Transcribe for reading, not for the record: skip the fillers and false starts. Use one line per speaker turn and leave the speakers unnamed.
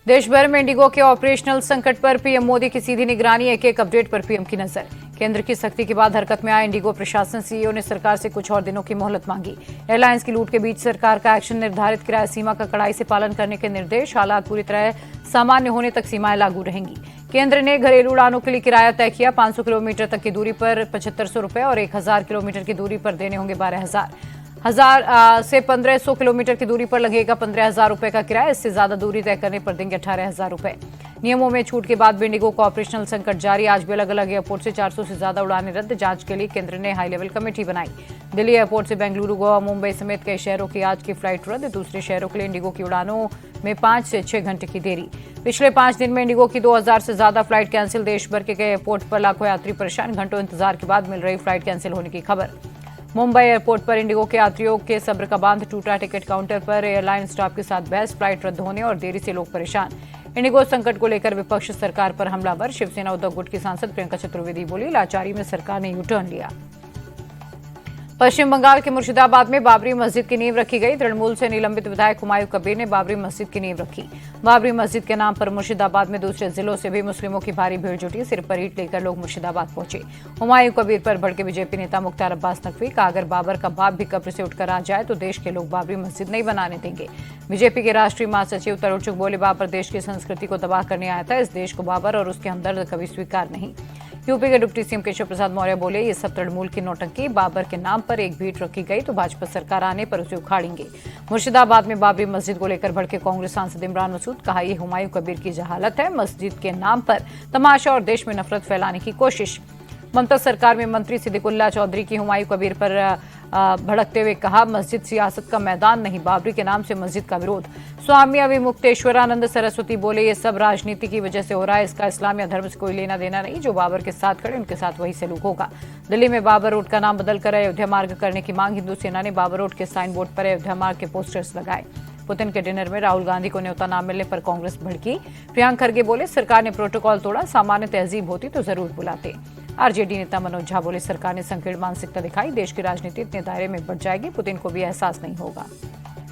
देश भर में इंडिगो के ऑपरेशनल संकट पर पीएम मोदी की सीधी निगरानी। एक अपडेट पर पीएम की नजर। केंद्र की सख्ती के बाद हरकत में आए इंडिगो प्रशासन, सीईओ ने सरकार से कुछ और दिनों की मोहलत मांगी। एयरलाइंस की लूट के बीच सरकार का एक्शन, निर्धारित किराया सीमा का कड़ाई से पालन करने के निर्देश। हालात पूरी तरह सामान्य होने तक सीमाएं लागू रहेंगी। केंद्र ने घरेलू उड़ानों के लिए किराया तय किया। 500 किलोमीटर तक की दूरी पर 7500 रुपए और 1000 किलोमीटर की दूरी पर देने होंगे 12,000 से 1500 किलोमीटर की दूरी पर लगेगा 15,000 रुपए का किराया। इससे ज्यादा दूरी तय करने पर देंगे 18,000 रुपए। नियमों में छूट के बाद भी इंडिगो का ऑपरेशनल संकट जारी। आज भी अलग अलग एयरपोर्ट से 400 से ज्यादा उड़ानें रद्द। जांच के लिए केंद्र ने हाई लेवल कमेटी बनाई। दिल्ली एयरपोर्ट से बेंगलुरु, गोवा, मुंबई समेत कई शहरों की आज की फ्लाइट रद्द। दूसरे शहरों के लिए इंडिगो की उड़ानों में 5 से 6 घंटे की देरी। पिछले 5 दिन में इंडिगो की 2000 से ज्यादा फ्लाइट कैंसिल। देश भर के कई एयरपोर्ट पर लाखों यात्री परेशान। घंटों इंतजार के बाद मिल रही फ्लाइट कैंसिल होने की खबर। मुंबई एयरपोर्ट पर इंडिगो के यात्रियों के सब्र का बांध टूटा। टिकट काउंटर पर एयरलाइन स्टाफ के साथ बहस। फ्लाइट रद्द होने और देरी से लोग परेशान। इंडिगो संकट को लेकर विपक्ष सरकार पर हमलावर। शिवसेना उद्धव गुट की सांसद प्रियंका चतुर्वेदी बोली, लाचारी में सरकार ने यू टर्न लिया। पश्चिम बंगाल के मुर्शिदाबाद में बाबरी मस्जिद की नींव रखी गई। तृणमूल से निलंबित विधायक हुमायूं कबीर ने बाबरी मस्जिद की नींव रखी। बाबरी मस्जिद के नाम पर मुर्शिदाबाद में दूसरे जिलों से भी मुस्लिमों की भारी भीड़ जुटी। सिर पर ईंट लेकर लोग मुर्शिदाबाद पहुंचे। हुमायूं कबीर पर भड़के बीजेपी नेता मुख्तार अब्बास नकवी का, अगर बाबर का बाप भी कब्र से उठकर आ जाए तो देश के लोग बाबरी मस्जिद नहीं बनाने देंगे। बीजेपी के राष्ट्रीय महासचिव तरुण चुग बोले, बाबर देश की संस्कृति को तबाह करने आया था। इस देश को बाबर और उसके हमदर्द कभी स्वीकार नहीं। यूपी के डिप्टी सीएम केशव प्रसाद मौर्य बोले, ये सब तृणमूल की नौटंकी। बाबर के नाम पर एक भीड़ रखी गई तो भाजपा सरकार आने पर उसे उखाड़ेंगे। मुर्शिदाबाद में बाबरी मस्जिद को लेकर भड़के कांग्रेस सांसद इमरान मसूद, कहा, ये हुमायूं कबीर की जहालत है। मस्जिद के नाम पर तमाशा और देश में नफरत फैलाने की कोशिश। ममता सरकार में मंत्री सिद्दीकुल्ला चौधरी की हुमायूं कबीर पर भड़कते हुए कहा, मस्जिद सियासत का मैदान नहीं, बाबरी के नाम से मस्जिद का विरोध। स्वामी अविमुक्तेश्वरानंद सरस्वती बोले, ये सब राजनीति की वजह से हो रहा है। इसका इस्लाम या धर्म से कोई लेना देना नहीं। जो बाबर के साथ खड़े उनके साथ वही सलूक होगा। दिल्ली में बाबर रोड का नाम बदलकर अयोध्या मार्ग करने की मांग। हिंदू सेना ने बाबर रोड के साइन बोर्ड पर अयोध्या मार्ग के पोस्टर्स लगाए। पुतिन के डिनर में राहुल गांधी को न्योता न मिलने पर कांग्रेस भड़की। प्रियंक खरगे बोले, सरकार ने प्रोटोकॉल तोड़ा, सामान्य तहजीब होती तो जरूर बुलाते। आरजेडी नेता मनोज झा बोले, सरकार ने संकीर्ण मानसिकता दिखाई। देश की राजनीति इतने दायरे में बढ़ जाएगी, पुतिन को भी एहसास नहीं होगा।